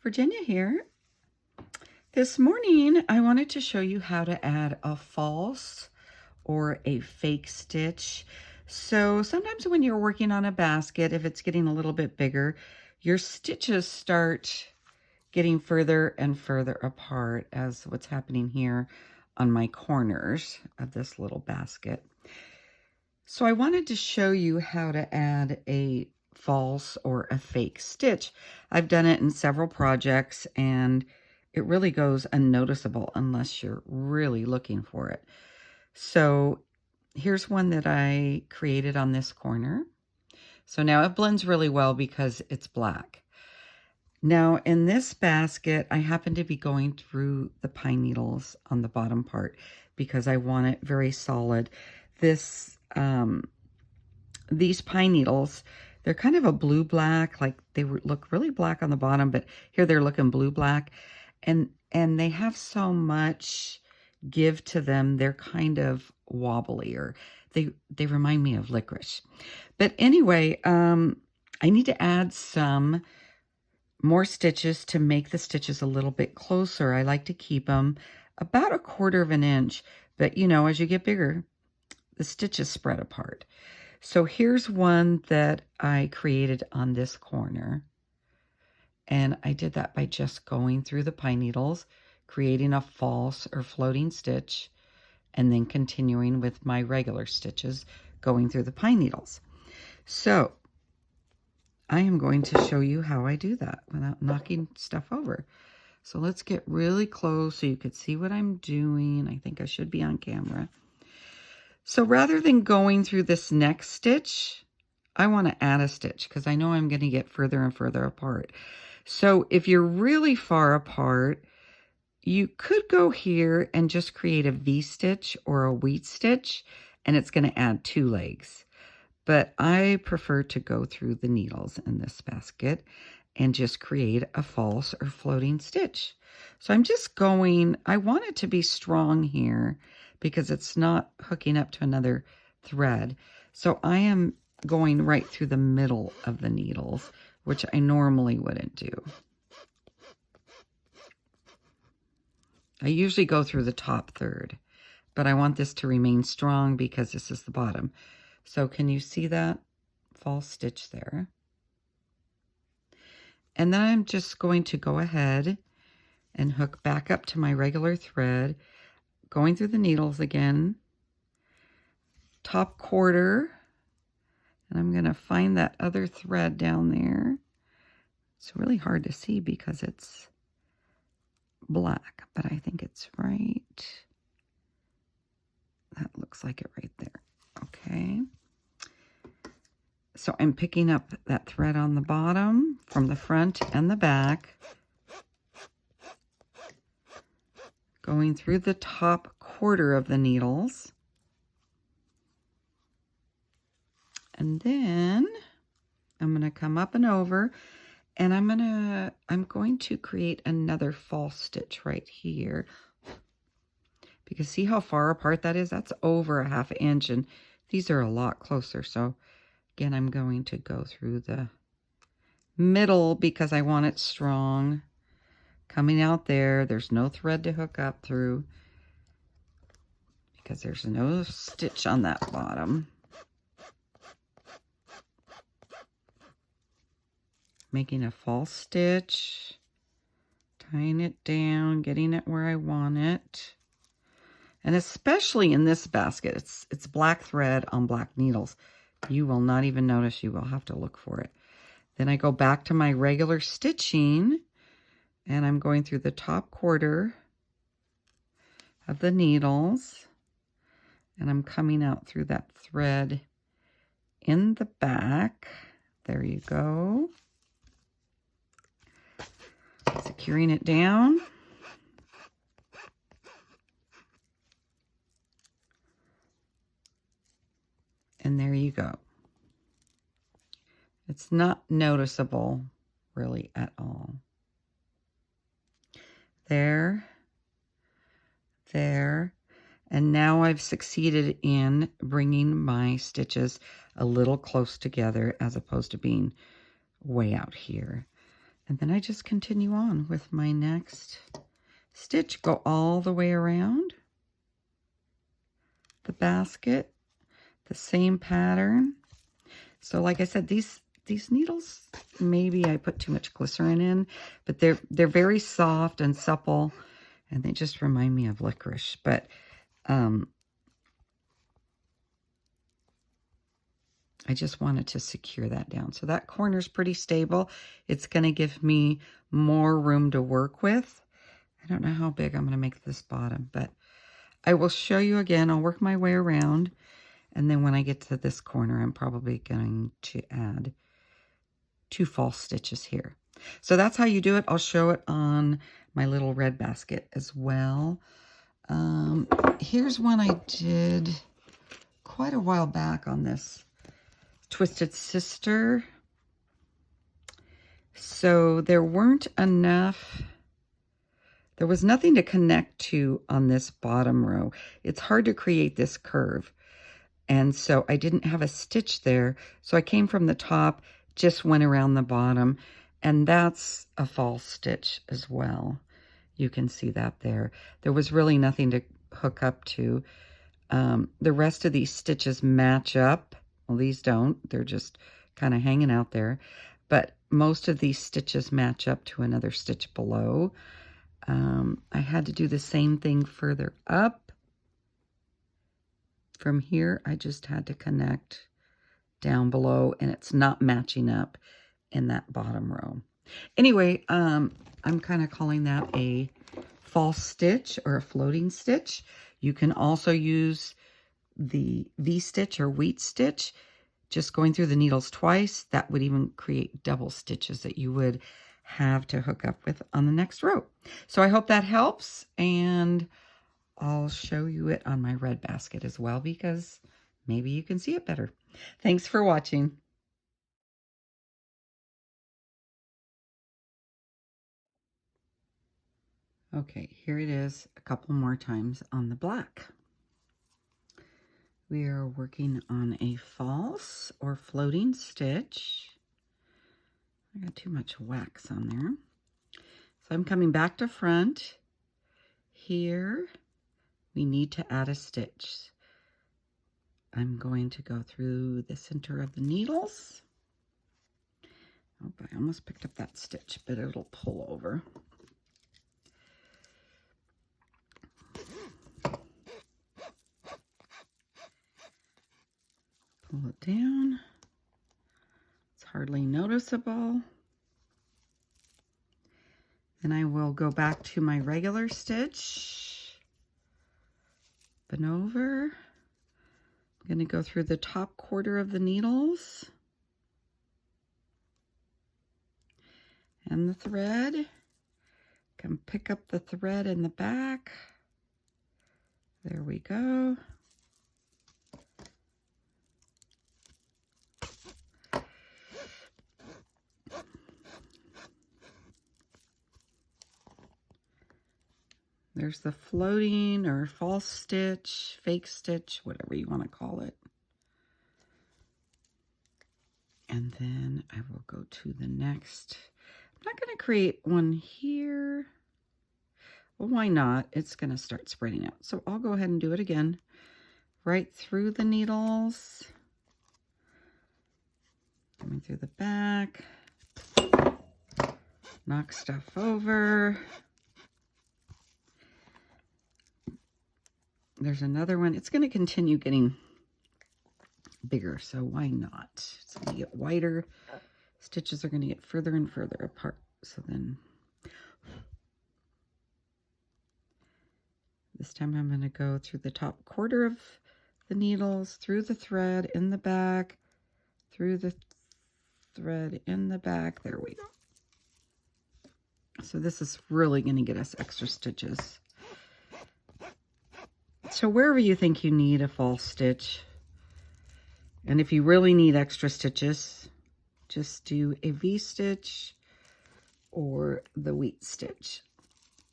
Virginia here. This morning I wanted to show you how to add a false or a fake stitch. So sometimes when you're working on a basket, if it's getting a little bit bigger, your stitches start getting further and further apart, as what's happening here on my corners of this little basket. So I wanted to show you how to add a false or a fake stitch. I've done it in several projects and it really goes unnoticeable unless you're really looking for it. So here's one that I created on this corner. So now it blends really well because it's black. Now in this basket, I happen to be going through the pine needles on the bottom part because I want it very solid. These pine needles, they're kind of a blue-black, like they look really black on the bottom, but here they're looking blue-black, and they have so much give to them. They're kind of wobbly, or they remind me of licorice. But anyway, I need to add some more stitches to make the stitches a little bit closer. I like to keep them about 1/4 of an inch, but you know, as you get bigger, the stitches spread apart. So here's one that I created on this corner. And I did that by just going through the pine needles, creating a false or floating stitch, and then continuing with my regular stitches going through the pine needles. So I am going to show you how I do that without knocking stuff over. So let's get really close so you could see what I'm doing. I think I should be on camera. So rather than going through this next stitch, I want to add a stitch because I know I'm going to get further and further apart. So if you're really far apart, you could go here and just create a V-stitch or a wheat stitch, and it's going to add 2 legs. But I prefer to go through the needles in this basket and just create a false or floating stitch. So I'm just going, I want it to be strong here because it's not hooking up to another thread. So I am going right through the middle of the needles, which I normally wouldn't do. I usually go through the top third, but I want this to remain strong because this is the bottom. So can you see that false stitch there? And then I'm just going to go ahead and hook back up to my regular thread, going through the needles again, top 1/4, and I'm going to find that other thread down there. It's really hard to see because it's black, but I think it's right. That looks like it right there. Okay. So I'm picking up that thread on the bottom from the front and the back, going through the top 1/4 of the needles. And then I'm going to come up and over, and I'm going to create another false stitch right here. Because see how far apart that is? That's over 1/2 inch, and these are a lot closer. So again, I'm going to go through the middle because I want it strong. Coming out there, there's no thread to hook up through because there's no stitch on that bottom. Making a false stitch, tying it down, getting it where I want it. And especially in this basket, it's black thread on black needles. You will not even notice. You will have to look for it. Then I go back to my regular stitching, and I'm going through the top 1/4 of the needles, and I'm coming out through that thread in the back. There you go. Securing it down. And there you go. It's not noticeable really at all. There, there, and now I've succeeded in bringing my stitches a little close together as opposed to being way out here. And then I just continue on with my next stitch. Go all the way around the basket, the same pattern. So like I said, these needles, maybe I put too much glycerin in, but they're very soft and supple, and they just remind me of licorice. But I just wanted to secure that down. So that corner's pretty stable. It's going to give me more room to work with. I don't know how big I'm going to make this bottom, but I will show you again. I'll work my way around. And then when I get to this corner, I'm probably going to add 2 false stitches here. So that's how you do it. I'll show it on my little red basket as well. Here's one I did quite a while back on this Twisted Sister. So there weren't enough, there was nothing to connect to on this bottom row. It's hard to create this curve. And so I didn't have a stitch there. So I came from the top, just went around the bottom, and that's a false stitch as well. You can see that there. There was really nothing to hook up to. The rest of these stitches match up. Well, these don't. They're just kind of hanging out there. But most of these stitches match up to another stitch below. I had to do the same thing further up. From here, I just had to connect down below, and it's not matching up in that bottom row. Anyway, I'm kind of calling that a false stitch or a floating stitch. You can also use the V-stitch or wheat stitch, just going through the needles twice. That would even create double stitches that you would have to hook up with on the next row. So I hope that helps, and I'll show you it on my red basket as well, because maybe you can see it better. Thanks for watching. Okay, here it is a couple more times on the black. We are working on a false or floating stitch. I got too much wax on there. So I'm coming back to front. Here, we need to add a stitch. I'm going to go through the center of the needles. Oh, I almost picked up that stitch, but it'll pull over. Pull it down. It's hardly noticeable. Then I will go back to my regular stitch. Bend over. I'm going to go through the top quarter of the needles and the thread. Come pick up the thread in the back. There we go. There's the floating or false stitch, fake stitch, whatever you want to call it. And then I will go to the next. I'm not going to create one here. Well, why not? It's going to start spreading out. So I'll go ahead and do it again. Right through the needles. Coming through the back. Knock stuff over. There's another one. It's going to continue getting bigger, so why not? It's going to get wider. Stitches are going to get further and further apart. So then this time I'm going to go through the top quarter of the needles, through the thread in the back, through the thread in the back. There we go. So this is really going to get us extra stitches. So wherever you think you need a false stitch, and if you really need extra stitches, just do a V-stitch or the wheat stitch.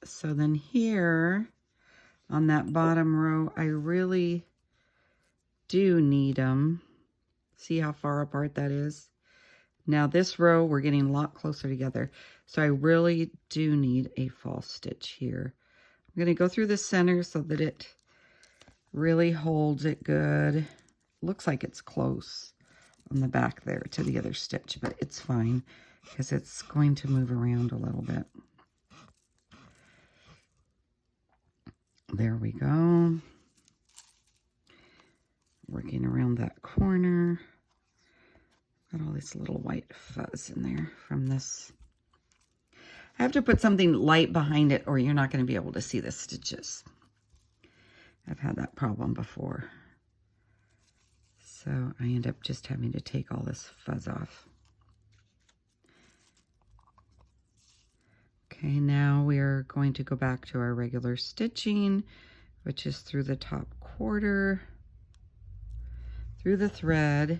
So then here on that bottom row, I really do need them. See how far apart that is? Now this row, we're getting a lot closer together. So I really do need a false stitch here. I'm going to go through the center so that it really holds it good. Looks like it's close on the back there to the other stitch, but it's fine because it's going to move around a little bit. There we go. Working around that corner. Got all this little white fuzz in there from this. I have to put something light behind it or you're not going to be able to see the stitches. I've had that problem before. So I end up just having to take all this fuzz off. Okay, now we are going to go back to our regular stitching, which is through the top quarter, through the thread,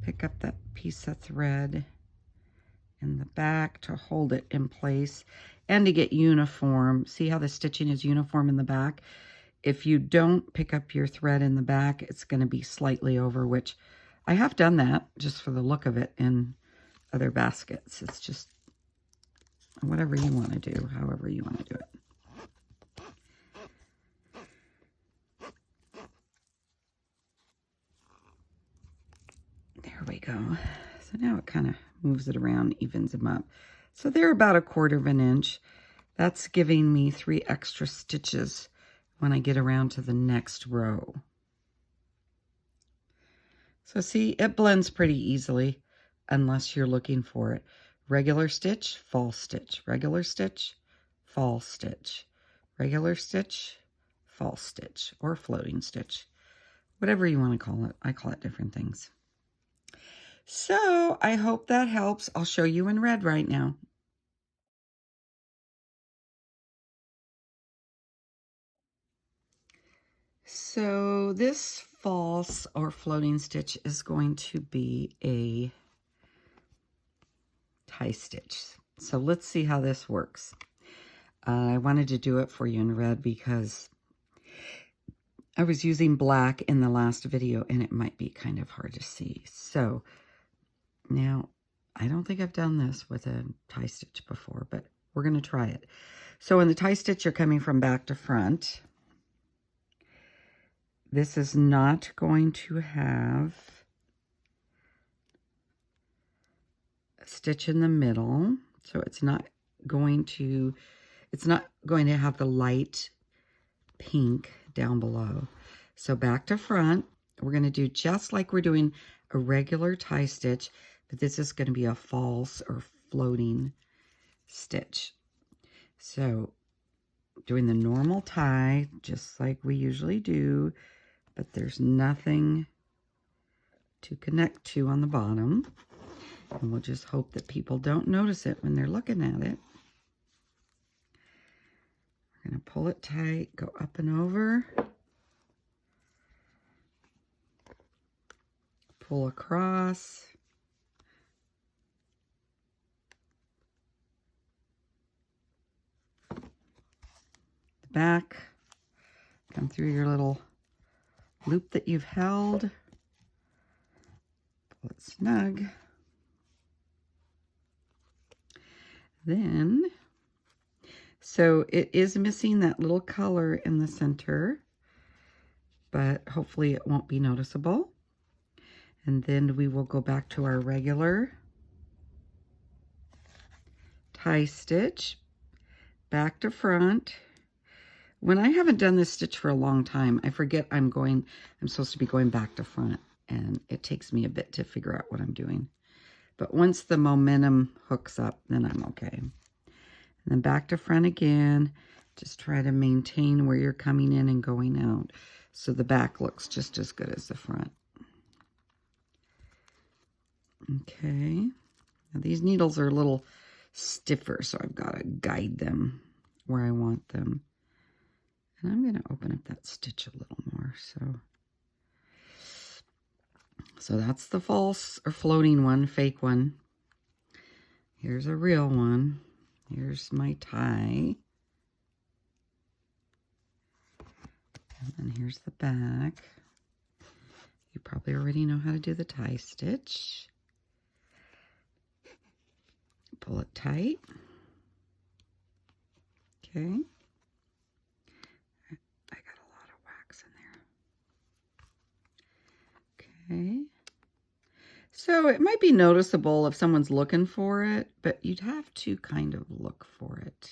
pick up that piece of thread in the back to hold it in place and to get uniform. See how the stitching is uniform in the back? If you don't pick up your thread in the back, it's going to be slightly over, which I have done that just for the look of it in other baskets. It's just whatever you want to do, however you want to do it. There we go. So now it kind of moves it around, evens them up. So they're about 1/4 inch. That's giving me 3 extra stitches when I get around to the next row. So see, it blends pretty easily unless you're looking for it. Regular stitch, false stitch, regular stitch, false stitch, regular stitch, false stitch, or floating stitch. Whatever you want to call it. I call it different things. So I hope that helps. I'll show you in red right now. So this false or floating stitch is going to be a tie stitch. So let's see how this works. I wanted to do it for you in red because I was using black in the last video and it might be kind of hard to see. So now I don't think I've done this with a tie stitch before, but we're going to try it. So in the tie stitch, you're coming from back to front. This is not going to have a stitch in the middle, so it's not going to have the light pink down below. So back to front, we're going to do just like we're doing a regular tie stitch, but this is going to be a false or floating stitch. So doing the normal tie, just like we usually do, but there's nothing to connect to on the bottom. And we'll just hope that people don't notice it when they're looking at it. We're going to pull it tight, go up and over, pull across, the back, come through your little loop that you've held, pull it snug. Then, so it is missing that little color in the center, but hopefully it won't be noticeable. And then we will go back to our regular tie stitch, back to front. When I haven't done this stitch for a long time, I forget I'm supposed to be going back to front, and it takes me a bit to figure out what I'm doing. But once the momentum hooks up, then I'm okay. And then back to front again. Just try to maintain where you're coming in and going out, so the back looks just as good as the front. Okay. Now these needles are a little stiffer, so I've got to guide them where I want them. And I'm going to open up that stitch a little more. So that's the false or floating one, fake one. Here's a real one. Here's my tie. And then here's the back. You probably already know how to do the tie stitch. Pull it tight. Okay. I got a lot of wax in there. Okay. So it might be noticeable if someone's looking for it, but you'd have to kind of look for it.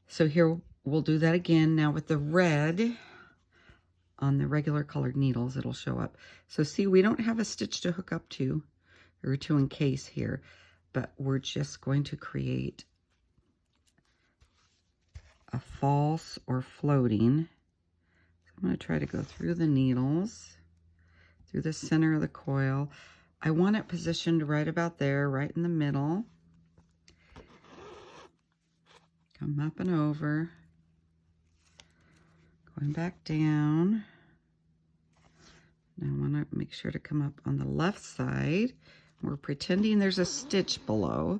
So here we'll do that again. Now with the red on the regular colored needles, it'll show up. So see, we don't have a stitch to hook up to or to encase here, but we're just going to create a false or floating. So I'm going to try to go through the needles, through the center of the coil. I want it positioned right about there, right in the middle. Come up and over, going back down. Now I want to make sure to come up on the left side. We're pretending there's a stitch below,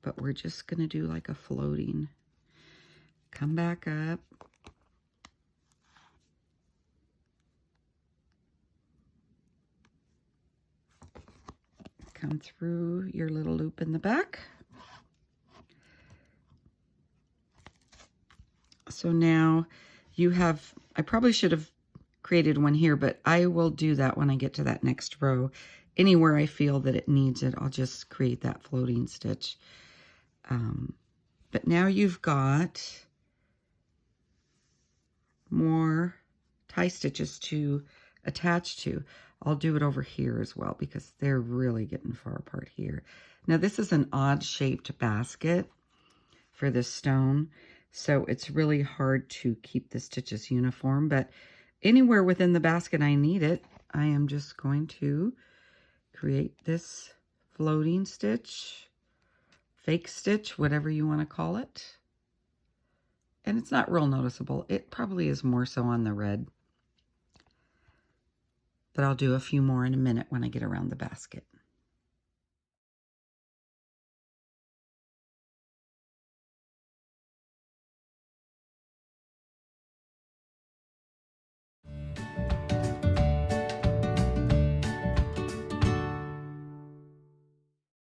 but we're just going to do like a floating. Come back up. Come through your little loop in the back. So now you have, I probably should have created one here, but I will do that when I get to that next row. Anywhere I feel that it needs it, I'll just create that floating stitch. But now you've got more tie stitches to attach to. I'll do it over here as well because they're really getting far apart here. Now this is an odd shaped basket for this stone, so it's really hard to keep the stitches uniform, but anywhere within the basket I need it, I am just going to create this floating stitch, fake stitch, whatever you want to call it. And it's not real noticeable. It probably is more so on the red. But I'll do a few more in a minute when I get around the basket.